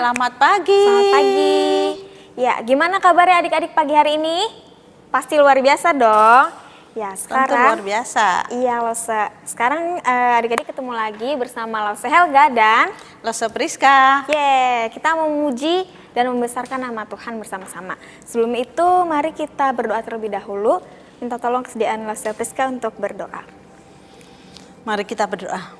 Selamat pagi. Selamat pagi. Ya, gimana kabarnya adik-adik pagi hari ini? Pasti luar biasa dong. Ya, sekarang Tentu luar biasa. Iya, Lose. Sekarang adik-adik ketemu lagi bersama Lose Helga dan Lose Priska. kita memuji dan membesarkan nama Tuhan bersama-sama. Sebelum itu, mari kita berdoa terlebih dahulu. Minta tolong kesediaan Lose Priska untuk berdoa. Mari kita berdoa.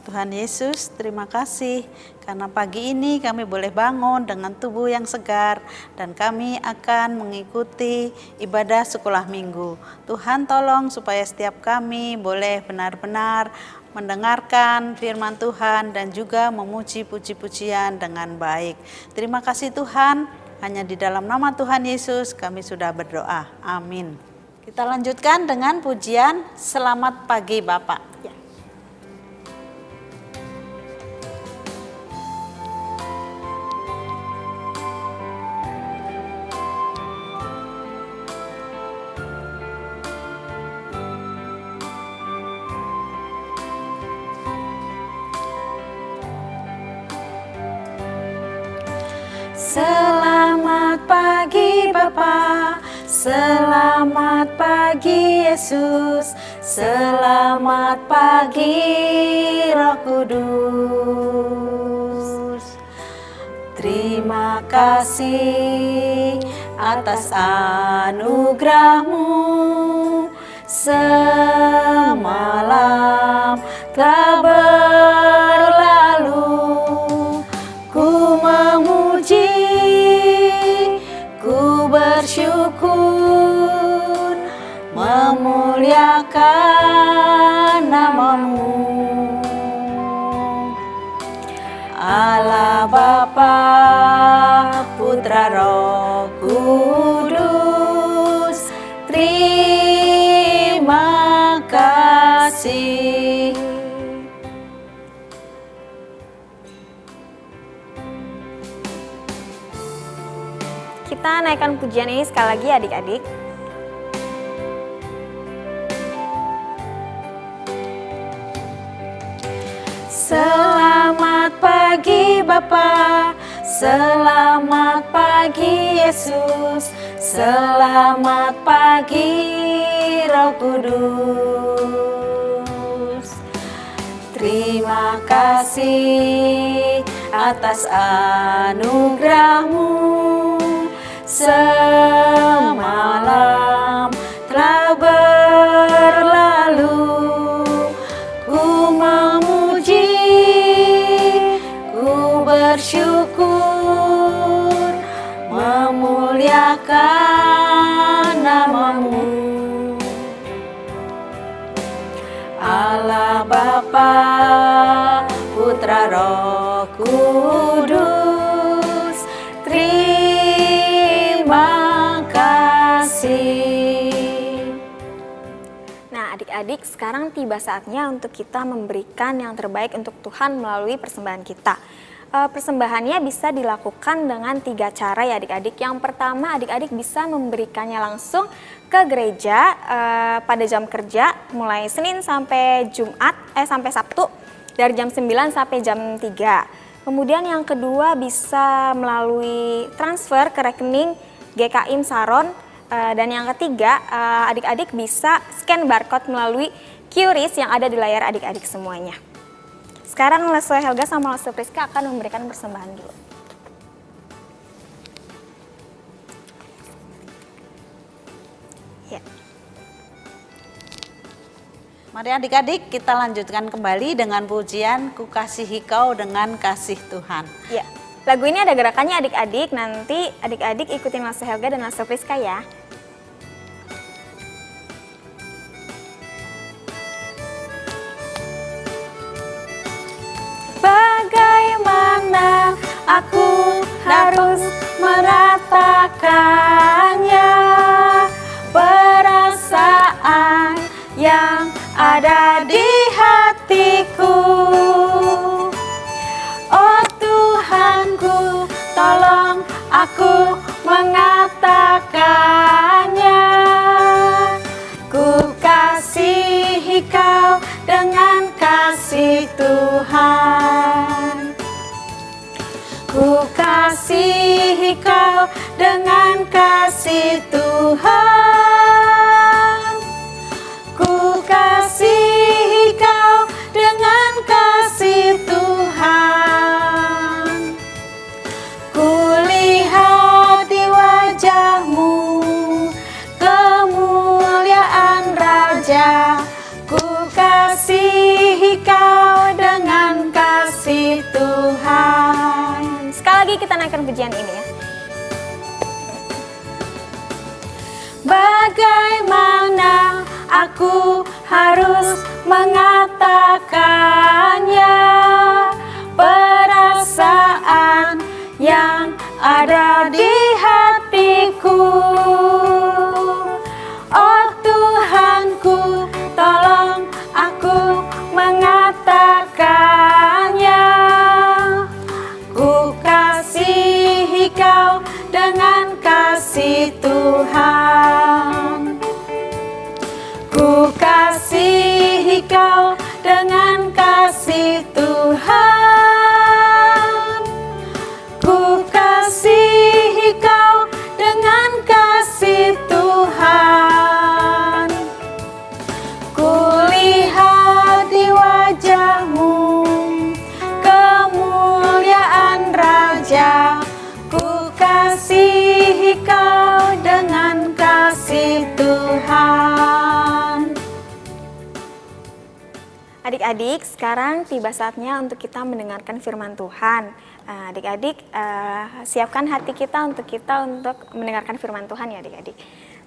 Tuhan Yesus, terima kasih karena pagi ini kami boleh bangun dengan tubuh yang segar dan kami akan mengikuti ibadah sekolah minggu. Tuhan tolong supaya setiap kami boleh benar-benar mendengarkan firman Tuhan dan juga memuji puji-pujian dengan baik. Terima kasih Tuhan, hanya di dalam nama Tuhan Yesus kami sudah berdoa. Amin. Kita lanjutkan dengan pujian Selamat Pagi Bapak. Selamat pagi Bapa, selamat pagi Yesus, selamat pagi Roh Kudus. Terima kasih atas anugerah-Mu, semalam telah berlalu. Ku memuji, ku bersyukur, memuliakan nama-Mu. Allah Bapa, Putra Roh Kudus, terima kasih. Kita naikkan pujian ini sekali lagi adik-adik. Selamat pagi Bapa, selamat pagi Yesus, selamat pagi Roh Kudus. Terima kasih atas anugerah-Mu, semalam telah berlalu. Ku memuji, ku bersyukur, memuliakan nama-Mu. Allah Bapa, Putra Roh Kudus, terima kasih. Nah, adik-adik, sekarang tiba saatnya untuk kita memberikan yang terbaik untuk Tuhan melalui persembahan kita. Persembahannya bisa dilakukan dengan 3 cara ya adik-adik. Yang pertama, adik-adik bisa memberikannya langsung ke gereja pada jam kerja mulai Senin sampai sampai Sabtu dari jam 9 sampai jam 3. Kemudian yang kedua bisa melalui transfer ke rekening GKIM Saron. Dan yang ketiga, adik-adik bisa scan barcode melalui QRIS yang ada di layar adik-adik semuanya. Sekarang Lose Helga sama Lose Priska akan memberikan persembahan dulu. Ya. Mari adik-adik kita lanjutkan kembali dengan pujian Ku Kasihi Kau dengan Kasih Tuhan. Ya. Lagu ini ada gerakannya adik-adik, nanti adik-adik ikutin Lose Helga dan Lose Priska ya. Bagaimana aku harus meratakannya, perasaan yang ada di hatiku. Oh Tuhanku, tolong aku mengatakannya. Ku kasihi Kau dengan kasih Tuhan. Ku kasihi kau dengan kasih Tuhan. Ku kasihi kau dengan kasih Tuhan. Ku lihat di wajahmu kemuliaan Raja. Ku kasihi kau dengan kasih Tuhan. Sekali lagi kita naikkan pujian ini ya. Bagaimana aku harus mengatakannya, perasaan yang ada di hatiku. Oh Tuhanku, tolong aku mengatakannya. Ku kasihi kau dengan kasih Tuhan. Ku kasihi kau dengan kasih Tuhan. Ku kasihi kau dengan kasih Tuhan. Ku lihat di wajahmu kemuliaan Raja. Ku kasihi kau dengan kasih Tuhan. Adik-adik, sekarang tiba saatnya untuk kita mendengarkan firman Tuhan. Adik-adik, siapkan hati kita untuk mendengarkan firman Tuhan ya adik-adik.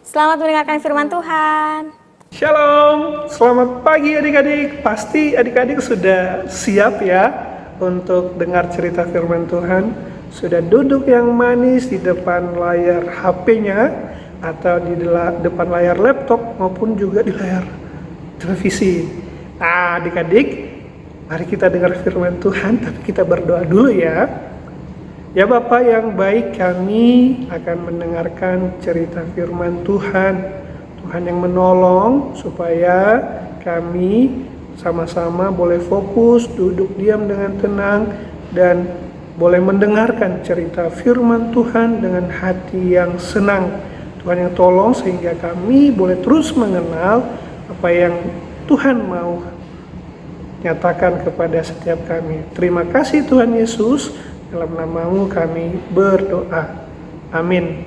Selamat mendengarkan firman Tuhan. Shalom, selamat pagi adik-adik. Pasti adik-adik sudah siap ya untuk dengar cerita firman Tuhan. Sudah duduk yang manis di depan layar HP-nya atau di depan layar laptop maupun juga di layar televisi. Nah adik-adik, mari kita dengar firman Tuhan, tapi kita berdoa dulu ya. Ya Bapa yang baik, kami akan mendengarkan cerita firman Tuhan. Tuhan yang menolong supaya kami sama-sama boleh fokus, duduk diam dengan tenang, dan boleh mendengarkan cerita firman Tuhan dengan hati yang senang. Tuhan yang tolong sehingga kami boleh terus mengenal apa yang Tuhan mau nyatakan kepada setiap kami. Terima kasih Tuhan Yesus, dalam nama-Mu kami berdoa. Amin.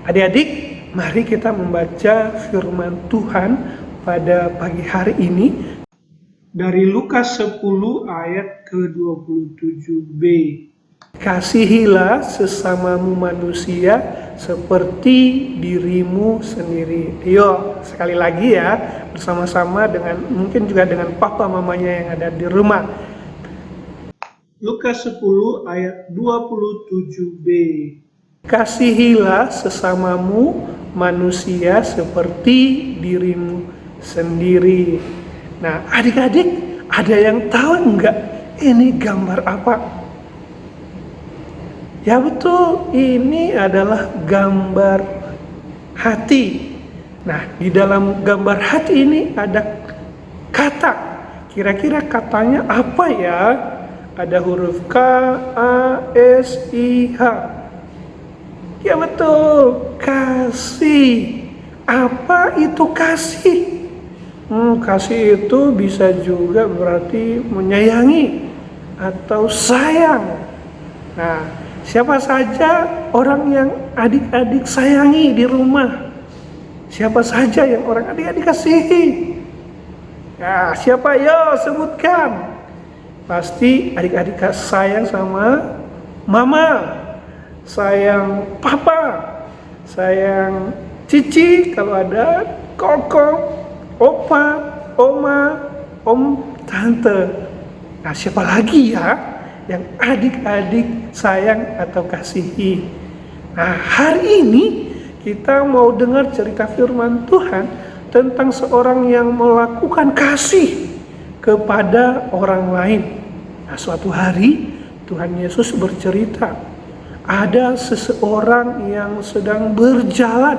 Adik-adik, mari kita membaca firman Tuhan pada pagi hari ini dari Lukas 10 ayat ke-27b. Kasihilah sesamamu manusia seperti dirimu sendiri. Yuk, sekali lagi ya, bersama-sama dengan mungkin juga dengan papa mamanya yang ada di rumah. Lukas 10 ayat 27b. Kasihilah sesamamu manusia seperti dirimu sendiri. Nah, adik-adik, ada yang tahu enggak ini gambar apa? Ya betul, ini adalah gambar hati. Nah, di dalam gambar hati ini ada kata. Kira-kira katanya apa ya? Ada huruf K, A, S, I, H. Ya betul, kasih. Apa itu kasih? Kasih itu bisa juga berarti menyayangi atau sayang. Nah, siapa saja orang yang adik-adik sayangi di rumah? Siapa saja yang orang adik-adik kasihi? Ya, siapa? Yo, sebutkan. Pasti adik-adik sayang sama mama, sayang papa, sayang cici kalau ada, koko, opa, oma, om, tante. Nah, siapa lagi ya yang adik-adik sayang atau kasihi? Nah, hari ini kita mau dengar cerita firman Tuhan tentang seorang yang melakukan kasih kepada orang lain. Nah, suatu hari Tuhan Yesus bercerita, ada seseorang yang sedang berjalan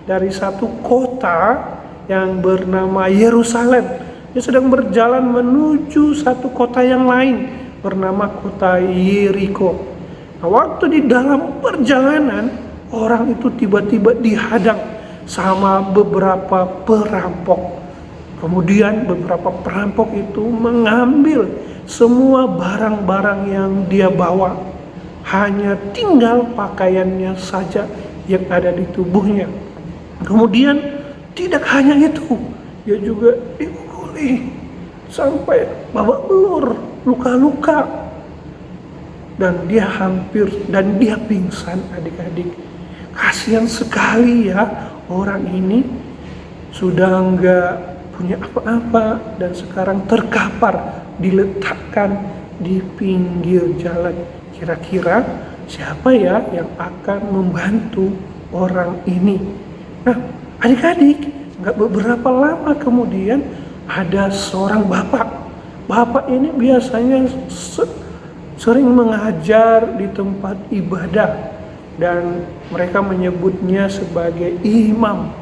dari satu kota yang bernama Yerusalem. Dia sedang berjalan menuju satu kota yang lain bernama kota Yeriko. Nah, waktu di dalam perjalanan, orang itu tiba-tiba dihadang sama beberapa perampok. Kemudian beberapa perampok itu mengambil semua barang-barang yang dia bawa. Hanya tinggal pakaiannya saja yang ada di tubuhnya. Kemudian tidak hanya itu, dia juga dipukuli sampai babak belur, luka-luka. Dan dia pingsan, adik-adik. Kasihan sekali ya, orang ini sudah enggak punya apa-apa dan sekarang terkapar, diletakkan di pinggir jalan. Kira-kira siapa ya yang akan membantu orang ini? Nah, adik-adik, enggak beberapa lama kemudian ada seorang bapak. Bapak ini biasanya sering mengajar di tempat ibadah dan mereka menyebutnya sebagai imam.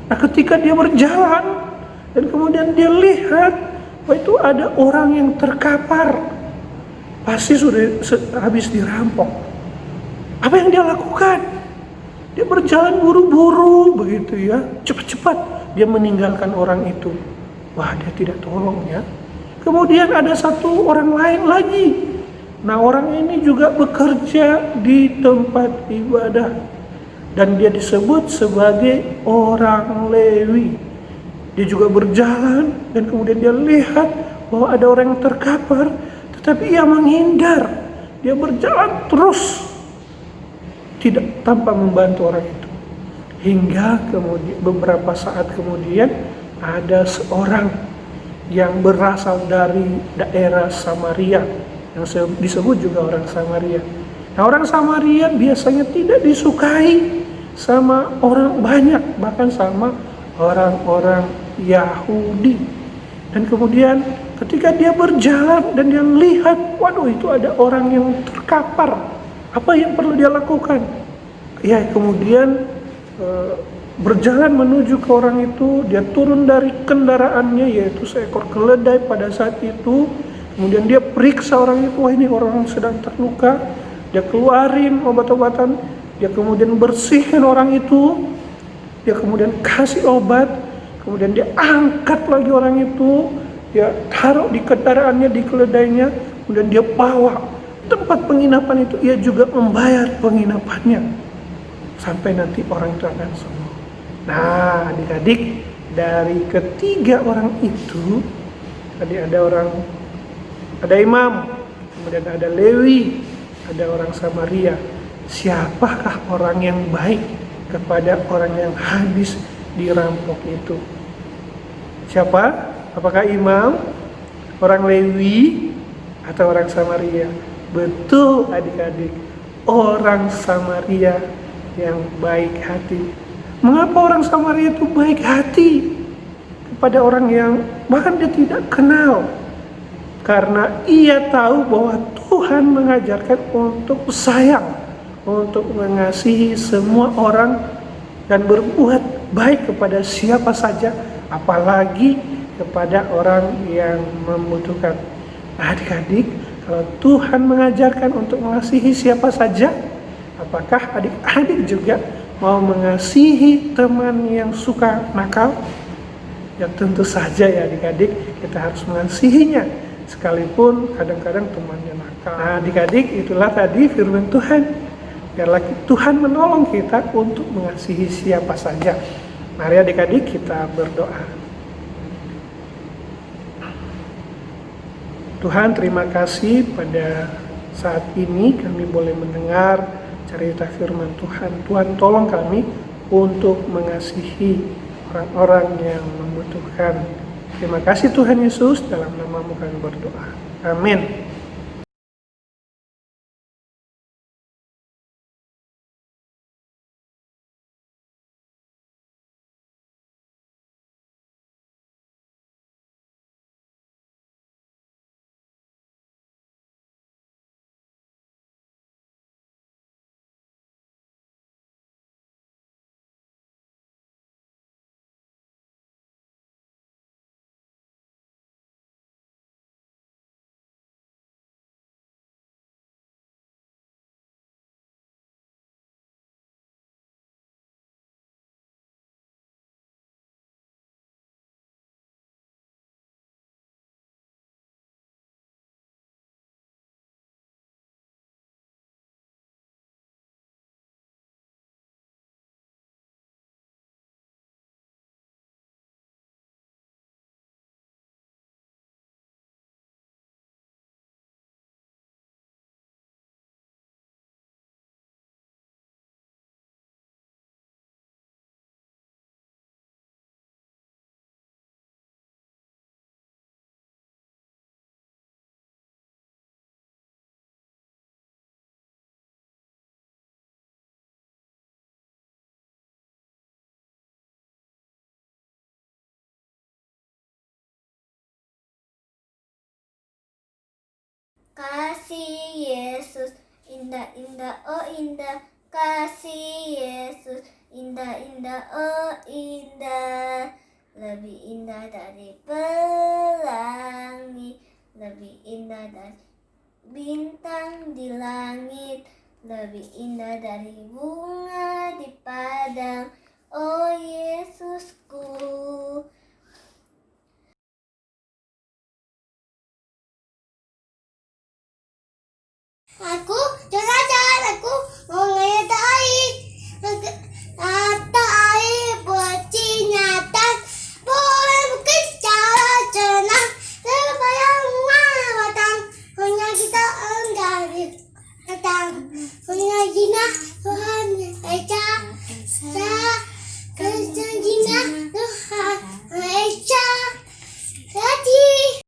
Nah, ketika dia berjalan dan kemudian dia lihat bahwa itu ada orang yang terkapar, pasti sudah habis dirampok. Apa yang dia lakukan? Dia berjalan buru-buru begitu ya, cepat-cepat dia meninggalkan orang itu. Wah, dia tidak tolong ya. Kemudian ada satu orang lain lagi. Nah, orang ini juga bekerja di tempat ibadah dan dia disebut sebagai orang Lewi. Dia juga berjalan dan kemudian dia lihat bahwa ada orang yang terkapar, tetapi ia menghindar. Dia berjalan terus tidak tanpa membantu orang itu. Hingga kemudian beberapa saat kemudian ada seorang yang berasal dari daerah Samaria, yang disebut juga orang Samaria. Nah, orang Samaria biasanya tidak disukai sama orang banyak, bahkan sama orang-orang Yahudi. Dan kemudian ketika dia berjalan dan dia lihat, waduh, itu ada orang yang terkapar. Apa yang perlu dia lakukan? Ya, kemudian berjalan menuju ke orang itu. Dia turun dari kendaraannya, yaitu seekor keledai pada saat itu. Kemudian dia periksa orang itu, wah, ini orang sedang terluka. Dia keluarin obat-obatan, dia kemudian bersihkan orang itu, dia kemudian kasih obat, kemudian dia angkat lagi orang itu, dia taruh di kendaraannya, di keledainya, kemudian dia bawa tempat penginapan itu. Ia juga membayar penginapannya sampai nanti orang itu akan sembuh. Nah, adik-adik, dari ketiga orang itu tadi ada imam, kemudian ada Lewi, ada orang Samaria. Siapakah orang yang baik kepada orang yang habis dirampok itu? Siapa? Apakah imam, orang Lewi, atau orang Samaria? Betul, adik-adik, orang Samaria yang baik hati. Mengapa orang Samaria itu baik hati kepada orang yang bahkan dia tidak kenal? Karena ia tahu bahwa Tuhan mengajarkan untuk sayang, untuk mengasihi semua orang dan berbuat baik kepada siapa saja, apalagi kepada orang yang membutuhkan. Adik-adik, kalau Tuhan mengajarkan untuk mengasihi siapa saja, apakah adik-adik juga mau mengasihi teman yang suka nakal? Ya, tentu saja ya adik-adik, kita harus mengasihinya, sekalipun kadang-kadang temannya nakal. Nah, adik-adik, itulah tadi firman Tuhan. Biarlah Tuhan menolong kita untuk mengasihi siapa saja. Mari adik-adik kita berdoa. Tuhan, terima kasih pada saat ini kami boleh mendengar cerita firman Tuhan. Tuhan, tolong kami untuk mengasihi orang-orang yang membutuhkan. Terima kasih Tuhan Yesus, dalam nama-Mu kami berdoa. Amin. kasih Yesus, indah-indah, oh indah, kasih Yesus, indah-indah, oh indah, lebih indah dari pelangi, lebih indah dari bintang di langit, lebih indah dari bunga di padang, oh Yesusku. Aku